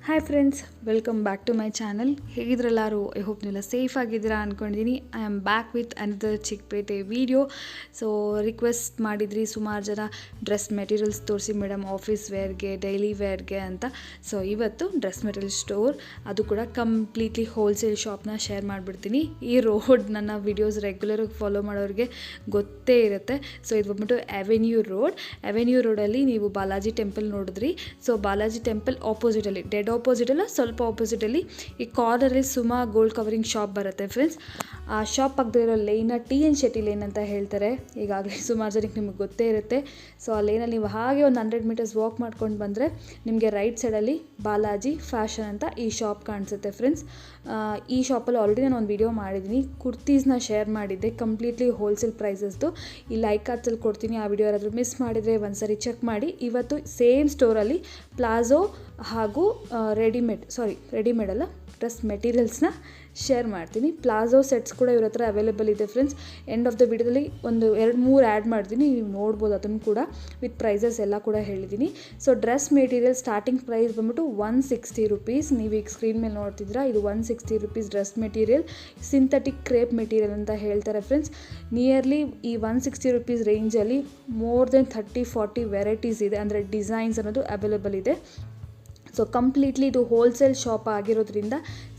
Hi friends, welcome back to my channel. ಹೇಗಿದ್ರೆಲ್ಲರೂ? I hope ನೀವೆಲ್ಲ safe ಆಗಿದ್ದೀರಾ ಅಂದ್ಕೊಂಡಿದ್ದೀನಿ. I am back with another Chickpet video. So request ಮಾಡಿದ್ರಿ ಸುಮಾರು ಜನ ಡ್ರೆಸ್ ಮೆಟೀರಿಯಲ್ಸ್ ತೋರಿಸಿ ಮೇಡಮ್, ಆಫೀಸ್ ವೇರ್ಗೆ, ಡೈಲಿ ವೇರ್ಗೆ ಅಂತ. ಸೊ ಇವತ್ತು ಡ್ರೆಸ್ ಮೆಟೀರಿಯಲ್ ಸ್ಟೋರ್, ಅದು ಕೂಡ ಕಂಪ್ಲೀಟ್ಲಿ ಹೋಲ್ಸೇಲ್ ಶಾಪ್ನ ಶೇರ್ ಮಾಡಿಬಿಡ್ತೀನಿ. ಈ ರೋಡ್ ನನ್ನ ವಿಡಿಯೋಸ್ ರೆಗ್ಯುಲರಾಗಿ ಫಾಲೋ ಮಾಡೋರಿಗೆ ಗೊತ್ತೇ ಇರುತ್ತೆ. ಸೊ ಇದು ಬಂದ್ಬಿಟ್ಟು ಅವೆನ್ಯೂ ರೋಡಲ್ಲಿ ನೀವು ಬಾಲಾಜಿ ಟೆಂಪಲ್ ನೋಡಿದ್ರಿ. ಸೊ ಬಾಲಾಜಿ ಟೆಂಪಲ್ ಆಪೋಸಿಟಲ್ಲಿ, ಡೆಡ್ ಆಪೋಸಿಟ್ ಅಲ್ಲ, ಸ್ವಲ್ಪ ಆಪೋಸಿಟಲ್ಲಿ ಈ ಕಾರ್ನರಲ್ಲಿ ಸುಮಾ ಗೋಲ್ಡ್ ಕವರಿಂಗ್ ಶಾಪ್ ಬರುತ್ತೆ ಫ್ರೆಂಡ್ಸ್. ಆ ಶಾಪ್ ಪಕ್ಕದಲ್ಲಿರೋ ಲೇನ TN ಶೆಟ್ಟಿ ಲೇನ್ ಅಂತ ಹೇಳ್ತಾರೆ. ಈಗಾಗಲೇ ಸುಮಾರು ಜನಕ್ಕೆ ನಿಮಗೆ ಗೊತ್ತೇ ಇರುತ್ತೆ. ಸೊ ಆ ಲೇನಲ್ಲಿ ನೀವು ಹಾಗೆ ಒಂದು 100 ಮೀಟರ್ಸ್ ವಾಕ್ ಮಾಡ್ಕೊಂಡು ಬಂದರೆ ನಿಮಗೆ ರೈಟ್ ಸೈಡಲ್ಲಿ ಬಾಲಾಜಿ ಫ್ಯಾಷನ್ ಅಂತ ಈ ಶಾಪ್ ಕಾಣಿಸುತ್ತೆ ಫ್ರೆಂಡ್ಸ್. ಈ ಶಾಪಲ್ಲಿ ಆಲ್ರೆಡಿ ನಾನು ಒಂದು ವಿಡಿಯೋ ಮಾಡಿದ್ದೀನಿ, ಕುರ್ತೀಸ್ನ ಶೇರ್ ಮಾಡಿದ್ದೆ ಕಂಪ್ಲೀಟ್ಲಿ ಹೋಲ್ಸೇಲ್ ಪ್ರೈಸಸ್ದು. ಈ ಲೈಕಾರ್ಟ್ಸಲ್ಲಿ ಕೊಡ್ತೀನಿ, ಆ ವಿಡಿಯೋ ಯಾರಾದರೂ ಮಿಸ್ ಮಾಡಿದರೆ ಒಂದ್ಸರಿ ಚೆಕ್ ಮಾಡಿ. ಇವತ್ತು ಸೇಮ್ ಸ್ಟೋರಲ್ಲಿ ಪ್ಲಾಜೋ ಹಾಗೂ ರೆಡಿಮೇಡ್ ಅಲ್ಲ, ಡ್ರೆಸ್ ಮೆಟೀರಿಯಲ್ಸ್ನ ಶೇರ್ ಮಾಡ್ತೀನಿ. ಪ್ಲಾಜೋ ಸೆಟ್ಸ್ ಕೂಡ ಇವ್ರ ಹತ್ರ ಅವೈಲೇಬಲ್ ಇದೆ ಫ್ರೆಂಡ್ಸ್. ಎಂಡ್ ಆಫ್ ದ ವಿಡಿಯೋದಲ್ಲಿ ಒಂದು 2-3 ಆ್ಯಡ್ ಮಾಡ್ತೀನಿ, ನೀವು ನೋಡ್ಬೋದು ಅದನ್ನು ಕೂಡ. ವಿತ್ ಪ್ರೈಸಸ್ ಎಲ್ಲ ಕೂಡ ಹೇಳಿದ್ದೀನಿ. So dress material starting price ಬಂದ್ಬಿಟ್ಟು 160 ರುಪೀಸ್. ನೀವು ಈಗ ಸ್ಕ್ರೀನ್ ಮೇಲೆ ನೋಡ್ತಿದ್ದೀರಾ, ಇದು 160 rupees dress material. Synthetic crepe material ಅಂತ ಹೇಳ್ತಾರೆ ಫ್ರೆಂಡ್ಸ್. ನಿಯರ್ಲಿ ಈ 160 ರುಪೀಸ್ ರೇಂಜಲ್ಲಿ ಮೋರ್ ದೆನ್ 30-40 ವೆರೈಟೀಸ್ ಇದೆ, ಅಂದರೆ ಡಿಸೈನ್ಸ್ ಅನ್ನೋದು ಅವೈಲೇಬಲ್ ಇದೆ. ಸೊ ಕಂಪ್ಲೀಟ್ಲಿ ಇದು ಹೋಲ್ಸೇಲ್ ಶಾಪ್ ಆಗಿರೋದ್ರಿಂದ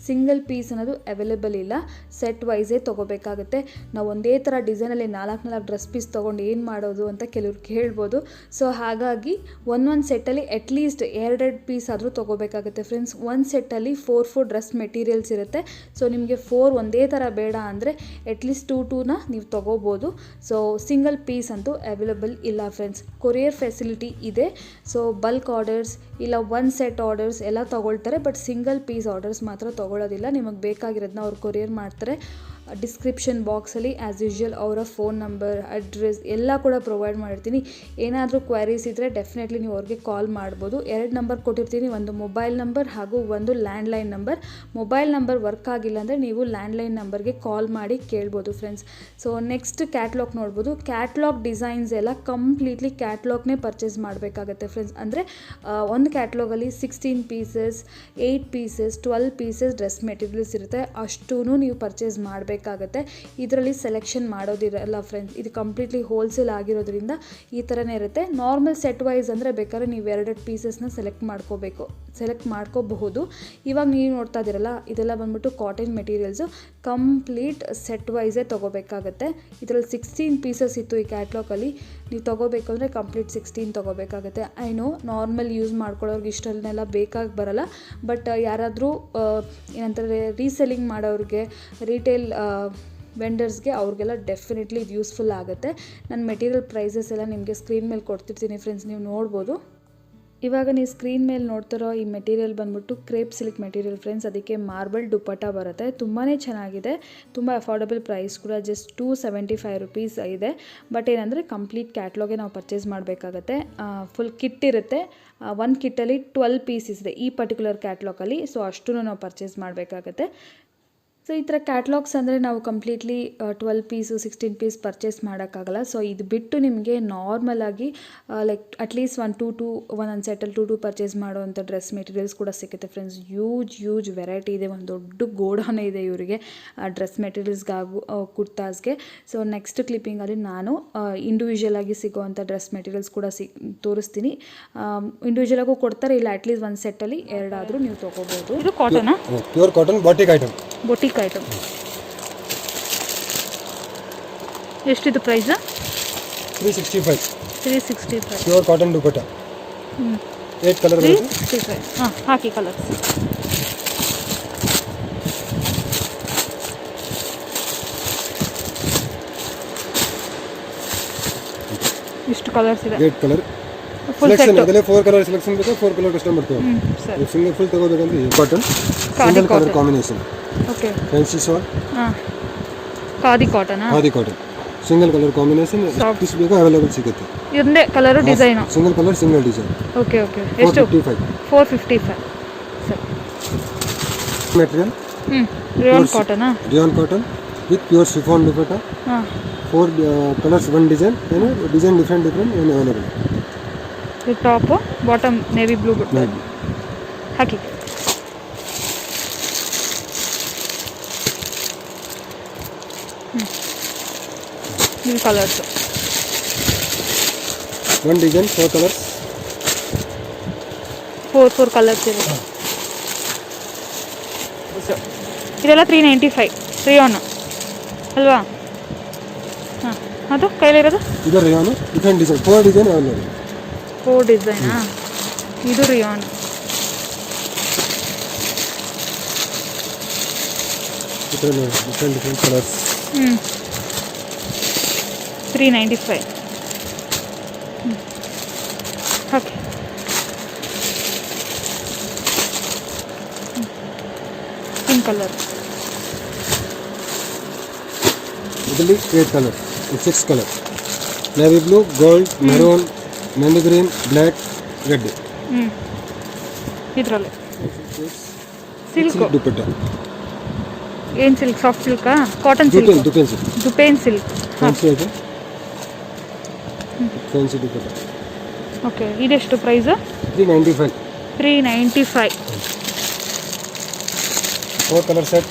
ಸಿಂಗಲ್ ಪೀಸ್ ಅನ್ನೋದು ಅವೈಲೇಬಲ್ ಇಲ್ಲ, ಸೆಟ್ ವೈಸೇ ತೊಗೋಬೇಕಾಗುತ್ತೆ. ನಾವು ಒಂದೇ ಥರ ಡಿಸೈನಲ್ಲಿ 4 ಡ್ರೆಸ್ ಪೀಸ್ ತೊಗೊಂಡು ಏನು ಮಾಡೋದು ಅಂತ ಕೆಲವ್ರು ಕೇಳ್ಬೋದು. ಸೊ ಹಾಗಾಗಿ ಒಂದೊಂದು ಸೆಟ್ಟಲ್ಲಿ ಅಟ್ಲೀಸ್ಟ್ 2 ಪೀಸ್ ಆದರೂ ತೊಗೋಬೇಕಾಗುತ್ತೆ ಫ್ರೆಂಡ್ಸ್. ಒಂದು ಸೆಟ್ಟಲ್ಲಿ 4 ಡ್ರೆಸ್ ಮೆಟೀರಿಯಲ್ಸ್ ಇರುತ್ತೆ. ಸೊ ನಿಮಗೆ 4 ಒಂದೇ ಥರ ಬೇಡ ಅಂದರೆ ಅಟ್ಲೀಸ್ಟ್ 2ನ ನೀವು ತೊಗೋಬೋದು. ಸೊ ಸಿಂಗಲ್ ಪೀಸ್ ಅಂತೂ ಅವೈಲೇಬಲ್ ಇಲ್ಲ ಫ್ರೆಂಡ್ಸ್. ಕೊರಿಯರ್ ಫೆಸಿಲಿಟಿ ಇದೆ. ಸೊ ಬಲ್ಕ್ ಆರ್ಡರ್ಸ್ ಇಲ್ಲ ಒನ್ ಸೆಟ್ ಆರ್ಡರ್ಸ್ ಎಲ್ಲ ತೊಗೊಳ್ತಾರೆ, ಬಟ್ ಸಿಂಗಲ್ ಪೀಸ್ ಆರ್ಡರ್ಸ್ ಮಾತ್ರ ತೊಗೊಳ್ಳೋದಿಲ್ಲ. ನಿಮಗೆ ಬೇಕಾಗಿರೋದನ್ನ ಅವ್ರು ಕೊರಿಯರ್ ಮಾಡ್ತಾರೆ. ಡಿಸ್ಕ್ರಿಪ್ಷನ್ ಬಾಕ್ಸಲ್ಲಿ ಆ್ಯಸ್ ಯೂಶ್ವಲ್ ಅವರ ಫೋನ್ ನಂಬರ್, ಅಡ್ರೆಸ್ ಎಲ್ಲ ಕೂಡ ಪ್ರೊವೈಡ್ ಮಾಡಿರ್ತೀನಿ. ಏನಾದರೂ ಕ್ವೈರೀಸ್ ಇದ್ದರೆ ಡೆಫಿನೆಟ್ಲಿ ನೀವು ಅವ್ರಿಗೆ ಕಾಲ್ ಮಾಡ್ಬೋದು. 2 ನಂಬರ್ ಕೊಟ್ಟಿರ್ತೀನಿ, ಒಂದು ಮೊಬೈಲ್ ನಂಬರ್ ಹಾಗೂ ಒಂದು landline number. Mobile number work ಆಗಿಲ್ಲ ಅಂದರೆ ನೀವು ಲ್ಯಾಂಡ್ಲೈನ್ ನಂಬರ್ಗೆ ಕಾಲ್ ಮಾಡಿ ಕೇಳ್ಬೋದು ಫ್ರೆಂಡ್ಸ್. ಸೊ ನೆಕ್ಸ್ಟ್ ಕ್ಯಾಟ್ಲಾಗ್ ನೋಡ್ಬೋದು. ಕ್ಯಾಟ್ಲಾಗ್ ಡಿಸೈನ್ಸ್ ಎಲ್ಲ ಕಂಪ್ಲೀಟ್ಲಿ ಕ್ಯಾಟ್ಲಾಗ್ನೇ ಪರ್ಚೇಸ್ ಮಾಡಬೇಕಾಗತ್ತೆ ಫ್ರೆಂಡ್ಸ್. ಅಂದರೆ ಒಂದು ಕ್ಯಾಟ್ಲಾಗಲ್ಲಿ 16 pieces, 8 pieces, 12 pieces dress materials ಇರುತ್ತೆ. ಅಷ್ಟೂ ನೀವು ಪರ್ಚೇಸ್ ಮಾಡಬೇಕಾಗುತ್ತೆ. ಇದರಲ್ಲಿ ಸೆಲೆಕ್ಷನ್ ಮಾಡೋದಿರಲ್ಲ ಫ್ರೆಂಡ್ಸ್. ಇದು ಕಂಪ್ಲೀಟ್ಲಿ ಹೋಲ್ಸೇಲ್ ಆಗಿರೋದ್ರಿಂದ ಈ ಥರನೇ ಇರುತ್ತೆ. ನಾರ್ಮಲ್ ಸೆಟ್ ವೈಸ್ ಅಂದರೆ ಬೇಕಾದ್ರೆ ನೀವು 2 ಪೀಸಸ್ನ ಸೆಲೆಕ್ಟ್ ಮಾಡ್ಕೋಬಹುದು. ಇವಾಗ ನೀವು ನೋಡ್ತಾ ಇದ್ದೀರಲ್ಲ, ಇದೆಲ್ಲ ಬಂದ್ಬಿಟ್ಟು ಕಾಟನ್ ಮೆಟೀರಿಯಲ್ಸು. ಕಂಪ್ಲೀಟ್ ಸೆಟ್ ವೈಸೇ ತೊಗೋಬೇಕಾಗತ್ತೆ. ಇದರಲ್ಲಿ 16 ಪೀಸಸ್ ಇತ್ತು ಈ ಕ್ಯಾಟ್ಲಾಗಲ್ಲಿ. ನೀವು ತೊಗೋಬೇಕು ಅಂದರೆ ಕಂಪ್ಲೀಟ್ 16 ತೊಗೋಬೇಕಾಗತ್ತೆ. ಐ ನೋ ನಾರ್ಮಲ್ ಯೂಸ್ ಮಾಡ್ಕೊಳ್ಳೋರ್ಗೆ ಇಷ್ಟನ್ನೆಲ್ಲ ಬೇಕಾಗಿ ಬರಲ್ಲ, ಬಟ್ ಯಾರಾದರೂ ಏನಂತಾರೆ ರೀಸೆಲ್ಲಿಂಗ್ ಮಾಡೋರಿಗೆ, ರಿಟೇಲ್ ವೆಂಡರ್ಸ್ಗೆ, ಅವ್ರಿಗೆಲ್ಲ ಡೆಫಿನೆಟ್ಲಿ ಇದು ಯೂಸ್ಫುಲ್ ಆಗುತ್ತೆ. ನನ್ನ ಮೆಟೀರಿಯಲ್ ಪ್ರೈಸಸ್ ಎಲ್ಲ ನಿಮಗೆ ಸ್ಕ್ರೀನ್ ಮೇಲೆ ಕೊಡ್ತಿರ್ತೀನಿ ಫ್ರೆಂಡ್ಸ್, ನೀವು ನೋಡ್ಬೋದು. ಇವಾಗ ನೀವು ಸ್ಕ್ರೀನ್ ಮೇಲೆ ನೋಡ್ತಿರೋ ಈ ಮೆಟೀರಿಯಲ್ ಬಂದ್ಬಿಟ್ಟು ಕ್ರೇಪ್ ಸಿಲ್ಕ್ ಮೆಟೀರಿಯಲ್ ಫ್ರೆಂಡ್ಸ್. ಅದಕ್ಕೆ ಮಾರ್ಬಲ್ ದುಪ್ಪಟ್ಟ ಬರುತ್ತೆ. ತುಂಬಾ ಚೆನ್ನಾಗಿದೆ, ತುಂಬ ಅಫೋರ್ಡಬಲ್ ಪ್ರೈಸ್ ಕೂಡ, ಜಸ್ಟ್ 275 ರುಪೀಸ್ ಇದೆ. ಬಟ್ ಏನಂದರೆ ಕಂಪ್ಲೀಟ್ ಕ್ಯಾಟ್ಲಾಗೆ ನಾವು ಪರ್ಚೇಸ್ ಮಾಡಬೇಕಾಗತ್ತೆ. ಫುಲ್ ಕಿಟ್ ಇರುತ್ತೆ. ಒಂದು ಕಿಟ್ಟಲ್ಲಿ 12 ಪೀಸಸ್ ಇದೆ ಈ ಪರ್ಟಿಕ್ಯುಲರ್ ಕ್ಯಾಟ್ಲಾಗಲ್ಲಿ. ಸೊ ಅಷ್ಟೂ ನಾವು ಪರ್ಚೇಸ್ ಮಾಡಬೇಕಾಗತ್ತೆ. ಸೊ ಈ ಥರ ಕ್ಯಾಟ್ಲಾಗ್ಸ್ ಅಂದರೆ ನಾವು ಕಂಪ್ಲೀಟ್ಲಿ 12 ಪೀಸು 16 ಪೀಸ್ ಪರ್ಚೇಸ್ ಮಾಡೋಕ್ಕಾಗಲ್ಲ. ಸೊ ಇದು ಬಿಟ್ಟು ನಿಮಗೆ ನಾರ್ಮಲಾಗಿ ಲೈಕ್ ಅಟ್ಲೀಸ್ಟ್ ಒಂದೊಂದು ಸೆಟ್ಟಲ್ಲಿ 2 ಪರ್ಚೇಸ್ ಮಾಡೋವಂಥ ಡ್ರೆಸ್ ಮೆಟೀರಿಯಲ್ಸ್ ಕೂಡ ಸಿಗುತ್ತೆ ಫ್ರೆಂಡ್ಸ್. ಹ್ಯೂಜ್ ವೆರೈಟಿ ಇದೆ. ಒಂದು ದೊಡ್ಡ ಗೋಡೌನ್ ಇದೆ ಇವರಿಗೆ ಡ್ರೆಸ್ ಮೆಟೀರಿಯಲ್ಸ್ಗಾಗು ಕುರ್ತಾಸ್ಗೆ. ಸೊ ನೆಕ್ಸ್ಟ್ ಕ್ಲಿಪ್ಪಿಂಗಲ್ಲಿ ನಾನು ಇಂಡಿವಿಜುವಲ್ ಆಗಿ ಸಿಗೋವಂಥ ಡ್ರೆಸ್ ಮೆಟೀರಿಯಲ್ಸ್ ಕೂಡ ತೋರಿಸ್ತೀನಿ. ಇಂಡಿವಿಜುವಲ್ ಆಗು ಕೊಡ್ತಾರೆ, ಇಲ್ಲ ಅಟ್ಲೀಸ್ಟ್ ಒಂದು ಸೆಟ್ಟಲ್ಲಿ 2 ಆದರೂ ನೀವು ತೊಗೋಬೋದು. ಇದು cotton, pure cotton batik item. ಎಷ್ಟಿದು price? 365 pure cotton dupatta. 8 colour ಬರುತ್ತೆ. 365 ಹಾಕಿ ಕಲರ್ಸ್. ಇಷ್ಟು ಕಲರ್ಸ್ ಇದೆ. 8 ಕಲರ್ ಸೆಲೆಕ್ಷನ್ ಇದೆ. 4 ಕಲರ್ ಸೆಲೆಕ್ಷನ್ ಬೇಕು, 4 ಕಲರ್ ಕಸ್ಟಮ್ ಮಾಡ್ತೀವಿ. ಸಿಂಗಲ್ ಫುಲ್ ತಗೋಬೇಕಂದ್ರೆ cotton single colour combination. Okay, fancy shawl. Khadi cotton single colour combination piece ಬೇಕು, available ಸಿಗುತ್ತೆ. ಇದೊಂದೇ colour design, single colour single design. Okay. ಎಷ್ಟು? 455 sir. Material rayon cotton with pure chiffon dupatta. 4 colours, 1 design. Design different available. Top bottom navy blue ಹಾಕಿ. ಇದು colours. One design 4 colours. 4 colours ಇರುತ್ತೆ. ಇದೆಲ್ಲ 395 rayon ಅಲ್ವಾ? ಹಾಂ, ಅದು ಕೈಲಿರೋದು ಇದು rayon. Different design 4 design available. 4 ಡಿಸೈನಾ? ಇದು rayon. Different colours. 395. Okay. Pink colour. ಇದರಲ್ಲಿ 8 colour, 6 colour. Navy blue, gold, maroon, mehndi green, black, red. ಇದರಲ್ಲಿ ಸಿಲ್ಕ್ ದುಪ್ಪಟ್ಟ. ಏನು ಸಿಲ್ಕ್? ಸಾಫ್ಟ್ ಸಿಲ್ಕಾ? Cotton silk? Dupion silk. Fancy dupatta. Okay, ಇದೆಷ್ಟು ಪ್ರೈಸು? 395. 395. 4 colour set.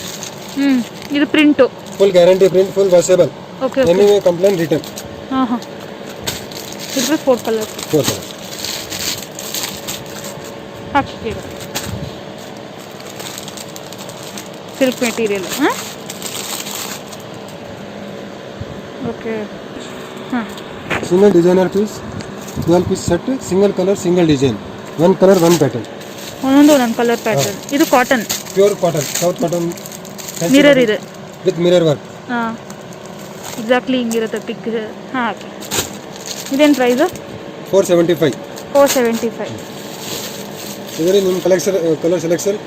ಇದು print. Full guarantee print, full washable. Okay. Anyway complaint return. ಹಾಂ. ಇದ್ರ 4 colour. 4 colour. ಹಾಕಿ silk material. ಹಾಂ, okay. ಹಾಂ, single designer piece, 12 piece set, single colour, single design, 1 colour 1 pattern. ಒಂದೊಂದು colour pattern. ಇದು cotton, pure cotton, south cotton. Mirror ಇದೆ with mirror work. ಹಾಂ, exactly ಹಿಂಗಿರುತ್ತೆ pic. ಹಾಂ, ಓಕೆ. ಇದೇನು ಪ್ರೈಸು? 475. 475. ಇದರಲ್ಲಿ ನಿಮ್ಮ ಕಲರ್ ಸೆಲೆಕ್ಷನ್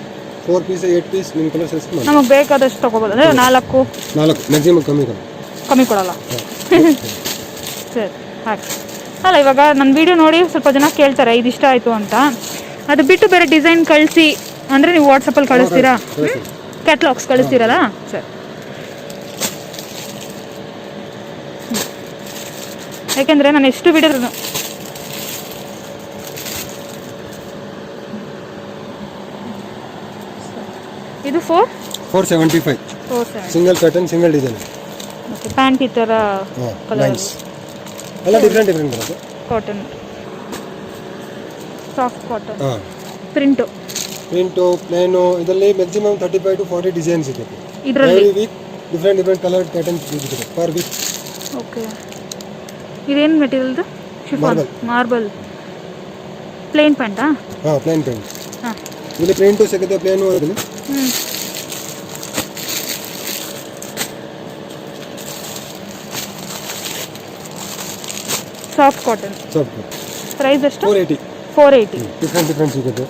4 ಪೀಸ್ 8 ಪೀಸ್ ನಿಮ್ಮ ಕಲರ್ ಸೆಲೆಕ್ಷನ್ ಮಾಡಿ. ನಮಗೆ ಬೇಕಾದಷ್ಟು ತೊಗೋಬೋದು. ಅಂದರೆ 4 ಮ್ಯಾಕ್ಸಿಮಮ್ ಕಮ್ಮಿ ಕೊಡಲ್ಲ. ಸರಿ, ಹಾಕಿ. ಅಲ್ಲ, ಇವಾಗ ನನ್ನ ವೀಡಿಯೋ ನೋಡಿ ಸ್ವಲ್ಪ ಜನ ಕೇಳ್ತಾರೆ ಇದಿಷ್ಟ ಆಯಿತು ಅಂತ. ಅದು ಬಿಟ್ಟು ಬೇರೆ ಡಿಸೈನ್ ಕಳಿಸಿ ಅಂದರೆ ನೀವು ವಾಟ್ಸಪ್ಪಲ್ಲಿ ಕಳಿಸ್ತೀರಾ? ಕ್ಯಾಟ್ಲಾಗ್ಸ್ ಕಳಿಸ್ತೀರಲ್ಲ? ಸರಿ. ಯಾಕೆಂದರೆ ನಾನು ಎಷ್ಟು ವೀಡಿಯೋ ಇದು 475. Single pattern, single design. Okay. Pant ಈ ಥರ ಕಲರ್ ಎಲ್ಲ ಡಿಫ್ರೆಂಟ್ ಬರುತ್ತೆ. Cotton, soft cotton. Print plain. ಇದರಲ್ಲಿ ಮ್ಯಾಕ್ಸಿಮಮ್ 35 to 40 ಡಿಸೈನ್ಸ್ ಇದೆ. ಇದರಲ್ಲಿ every week different colour patterns ಇದೆ ಪರ್ ವೀಕ್. ಓಕೆ. ಇದೇನು ಮೆಟೀರಿಯಲ್ದು? Chiffon, marble. ಪ್ಲೇನ್ ಪ್ಯಾಂಟಾ? ಹಾಂ, ಪ್ಲೇನ್ ಪ್ಯಾಂಟ್. ಹಾಂ, ಇಲ್ಲಿ ಪ್ರಿಂಟು ಸಿಗುತ್ತೆ, ಪ್ಲೇನು ಅದರಲ್ಲಿ. Soft cotton. ಪ್ರೈಸ್ ಎಷ್ಟು? 480. 480. ಡಿಫ್ರೆಂಟ್ ಸಿಗುತ್ತೆ.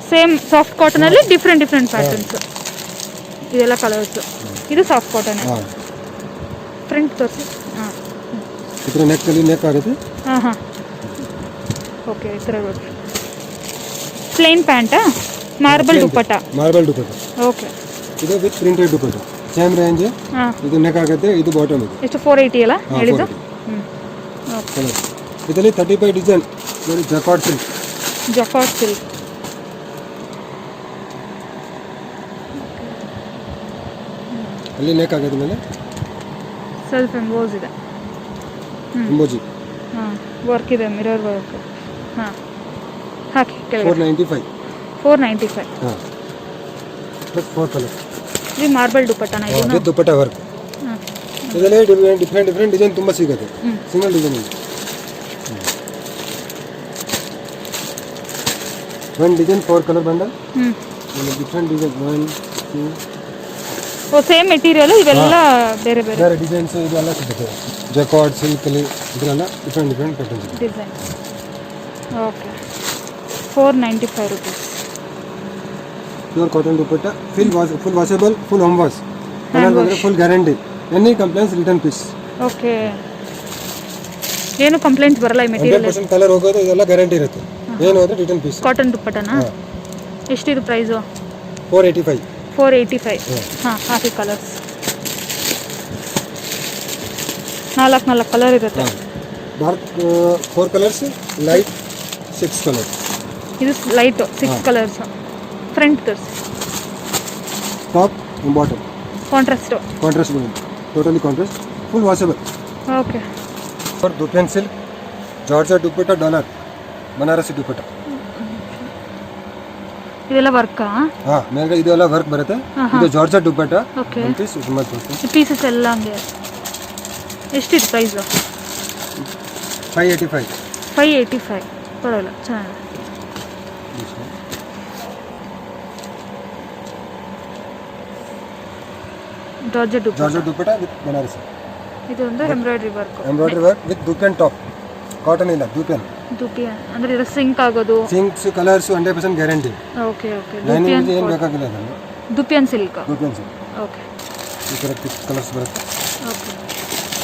ಸೇಮ್ ಸಾಫ್ಟ್ ಕಾಟನಲ್ಲಿ ಡಿಫ್ರೆಂಟ್ ಪ್ಯಾಟರ್ನ್ಸ್. ಇದೆಲ್ಲ ಕಲರ್ಸು. ಇದು ಸಾಫ್ಟ್ ಕಾಟನ್. ಪ್ರಿಂಟ್ ತೋರಿಸಿ. ಹಾಂ, ಈ ಥರ ನೆಕ್ ಆಗುತ್ತೆ. ಹಾಂ. ಓಕೆ, ಈ ಥರ ಪ್ಲೇನ್ ಪ್ಯಾಂಟಾ? ಮಾರ್ಬಲ್ ದುಪ್ಪಟ್ಟ. ಓಕೆ. ಇದು with printed dupatta. Same range. ಹಾಂ, ಇದು ನೆಕ್ ಆಗುತ್ತೆ, ಇದು ಬಾಟಮ್ ಇದೆ. ಎಷ್ಟು? 480 ಅಲ್ಲ ಹೇಳಿದ್ದು? ಓಕೆ. ಇದರಲ್ಲಿ 35 ಡಿಸೈನ್. Jacquard silk. ಅಲ್ಲಿ ನೆಕ್ ಆಗೋದ ಮೇಲೆ ಸೆಲ್ಫ್ ಎಂಬೋಸ್ ಇದೆ. ಎಂಬೋಜಿ. ಹಾಂ, ವರ್ಕ್ ಇದೆ, ಮಿರರ್ ವರ್ಕ್. ಹಾಂ, ಹಾಕಿ ಕೆಳಗೆ. 495. 495. ಹಾಂ, ಪ್ಲಸ್ 4 ಕಲರ್. ಇದು ಮಾರ್ಬಲ್ ದುಪ್ಪಟ್ಟನ ಇದು? With dupatta work. ಹಾಂ, ಇದರಲ್ಲಿ ಡಿಫ್ರೆಂಟ್ ಡಿಸೈನ್ ತುಂಬ ಸಿಗುತ್ತೆ. ಸಿಂಗಲ್ ಡಿಸೈನ್ ಇದೆ. 1 design 4 colour bundle. Different design 1 2. ಓ, ಸೇಮ್ ಮೆಟೀರಿಯಲ್ ಇವೆಲ್ಲ ಬೇರೆ ಡಿಸೈನ್ಸ್ ಇದೆಲ್ಲ ಸಿಗುತ್ತೆ. ಜಕಾರ್ಡ್ ಸಿಲ್ಕಲ್ಲಿ ಇದರೆಲ್ಲ ಡಿಫ್ರೆಂಟ್ ಪ್ಯಾಟರ್ನ್ಸ್ ಇದೆ. Design. Okay. 495 rupees. Pure cotton dupatta, full washable, full home wash. Full guarantee. Any complaints return piece. Okay. ಏನು ಕಂಪ್ಲೇಂಟ್ಸ್ ಬರಲ್ಲ ಈ ಮೆಟೀರಿಯಲ್? 100% ಕಲರ್ ಹೋಗೋದು, ಇದೆಲ್ಲ ಗ್ಯಾರಂಟಿ ಇರುತ್ತೆ. ಏನು ಹೋದ್ರೆ ರಿಟರ್ನ್ ಪೀಸ್. ಕಾಟನ್ ದುಪ್ಪಟ್ಟನಾ? ಎಷ್ಟಿದು ಪ್ರೈಸು? 485. 485. ಹಾಂ, ಹಾಕಿ ಕಲರ್ಸ್. 4 ಕಲರ್ ಇರುತ್ತೆ. Dark 4 colours, light 6 colour. ಇದು ಲೈಟು 6 ಕಲರ್ಸ್. ಫ್ರಂಟ್ ತೋರಿಸಿ. Top bottom contrast. Totally contrast full washable okay और दुपन सिल्क जॉर्जेट दुपट्टा डॉलर बनारसी दुपट्टा ಇದೆಲ್ಲ ವರ್ಕಾ हाँ मेरे ಇದೆಲ್ಲ ವರ್ಕ್ ಬರುತ್ತೆ ಇದು ಜಾರ್ಜೆಟ್ ದುಪಟ್ಟ ಓಕೆ ಒಂದು ಪೀಸ್ ಇದು ಮತ್ತೆ ತೋರಿಸ್ತೀನಿ ಪೀಸಸ್ ಎಲ್ಲ ಹಂಗೆ ಎಷ್ಟಿದೆ ಪ್ರೈಸು 585 585 ಪರವಾಗಿಲ್ಲ ಚೆನ್ನಾಗಿದೆ georgette georgette dupatta with Banarasi ಇದೊಂದು embroidery work with dupion top cotton ಇಲ್ಲ ದುಪನ್ ದುಪಿ ಅಂದ್ರೆ ಇದು ಸಿಂಕ್ ಆಗೋದು syncs colours 100% guarantee okay okay lining ಏನು ಬೇಕಾಗಿಲ್ಲ ಅದನ್ನು dupion silk dupion silk okay ಈ ಥರ ಕಲರ್ಸ್ ಬರುತ್ತೆ ಓಕೆ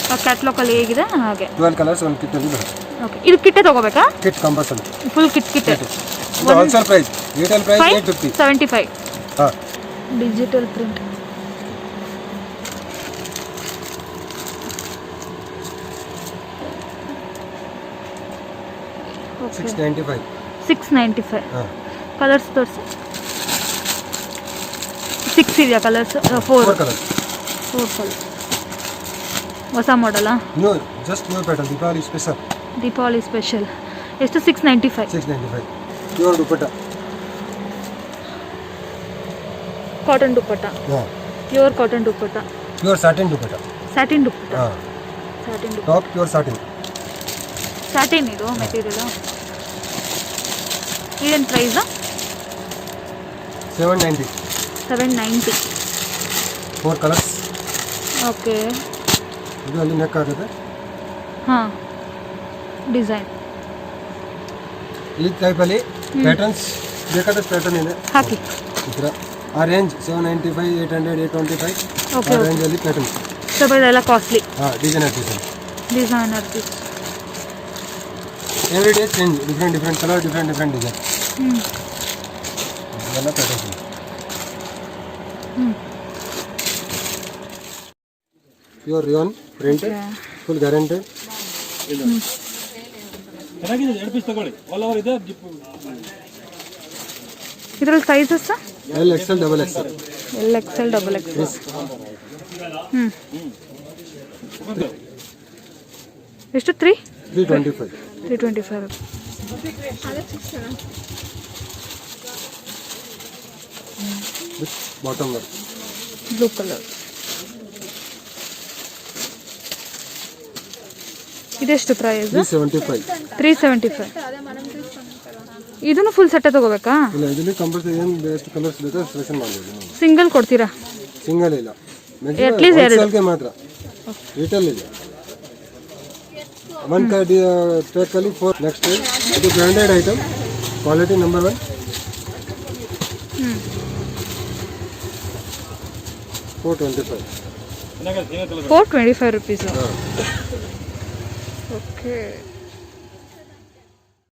ಆ ಕ್ಯಾಟ್ಲಾಗಲ್ಲಿ ಹೇಗಿದೆ ಹಾಗೆ 12 ಕಲರ್ಸ್ ಒಂದು ಕಿಟ್ ಅಲ್ಲಿ ಬರುತ್ತೆ ಓಕೆ ಇದು ಕಿಟ್ಟೆ ತಗೋಬೇಕಾ ಕಿಟ್ ಕಂಪಲ್ಸರಿ ಫುಲ್ ಕಿಟ್ಟೆ ಇದು ಹೋಲ್ಸೇಲ್ ಪ್ರೈಸ್ ರಿಟೇಲ್ ಪ್ರೈಸ್ 850 75 ಹಾಂ ಡಿಜಿಟಲ್ ಪ್ರಿಂಟ್ ಓಕೆ 695 695 ಹಾಂ ಕಲರ್ಸ್ ತೋರಿಸಿ 6 ಇದೆಯಾ ಕಲರ್ಸ್ 4 4 ಕಲರ್ಸ್ 4 ಕಲರ್ ಹೊಸ ಮಾಡಲಾ new just new pattern Deepavali special Deepavali special ಎಷ್ಟು 695 695 ಪ್ಯೂರ್ ದುಪಟ್ಟ ಕಾಟನ್ ದುಪ್ಪಟ್ಟ ಹಾಂ ಪ್ಯೂರ್ ಕಾಟನ್ ದುಪ್ಪಟ್ಟ ಪ್ಯೂರ್ ಸಾಟಿನ್ ದುಪಟ್ಟ ಸ್ಯಾಟಿನ್ ದುಪ್ಪಟ್ಟ ಹಾಂ ಸ್ಯಾಟಿನ್ ದುಪ್ಪಟ್ಟ ಟಾಪ್ ಪ್ಯೂರ್ ಸಾಟಿನ್ ಸ್ಯಾಟಿನ್ ಇದು ಮೆಟೀರಿಯಲ್ ಇದೇನು ಪ್ರೈಸಾ 790 790 4 ಕಲರ್ಸ್ ಓಕೆ ಇದು ಅಲ್ಲಿ ನೆಕ್ ಆಗುತ್ತೆ ಹಾಂ ಡಿಸೈನ್ ಈ ಟೈಪಲ್ಲಿ ಪ್ಯಾಟರ್ನ್ಸ್ ಬೇಕಾದಷ್ಟು ಪ್ಯಾಟರ್ನ್ ಇದೆ ಹಾಕಿ ಈ ಥರ ಆ ರೇಂಜ್ 795 800 825 ಓಕೆ ಆ ರೇಂಜಲ್ಲಿ ಪ್ಯಾಟರ್ನ್ ಸ್ವಲ್ಪ ಇದೆಲ್ಲ ಕಾಸ್ಟ್ಲಿ ಹಾಂ designer design designer piece every day change different colour different design ಹ್ಞೂ ಇದೆಲ್ಲ ಪ್ಯಾಟರ್ನ್ಸ್ ಹ್ಞೂ pure rayon print full guaranteed ಚೆನ್ನಾಗಿದೆ 2 ಪೀಸ್ ತಗೊಳ್ಳಿ ಆಲ್ ಓವರ್ ಇದೆ ಇದರಲ್ಲಿ sizes L XL double XL L XL double XL ಹ್ಞೂ ಎಷ್ಟು 325 325 with bottom work blue colour ಇದೆಷ್ಟು ಪ್ರೈಸ್ 375 375 ಇದನ್ನು ಫುಲ್ ಸೆಟ್ ತಗೋಬೇಕಾ ಇಲ್ಲ ಇದರಲ್ಲಿ ಕಂಪಲ್ಸರಿ ಏನು ಎಷ್ಟು ಕಲರ್ಸ್ ಬೇಕಾದ್ರೆ ಸೆಲೆಕ್ಷನ್ ಮಾಡ್ಬೋದು ಸಿಂಗಲ್ ಕೊಡ್ತೀರಾ ಸಿಂಗಲ್ ಇಲ್ಲ At least ಎರಡು. ಹೋಲ್ಸೇಲ್ಗೆ ಮಾತ್ರ ರಿಟೇಲ್ ಇದೆ ಒನ್ ಕಾರ್ಡ್ ಟ್ರ್ಯಾಕಲ್ಲಿ 4 ನೆಕ್ಸ್ಟ್ ಇದು ಬ್ರ್ಯಾಂಡೆಡ್ ಐಟಮ್ ಕ್ವಾಲಿಟಿ ನಂಬರ್ 1 425 ಚೆನ್ನಾಗಿದೆ $425 ಓಕೆ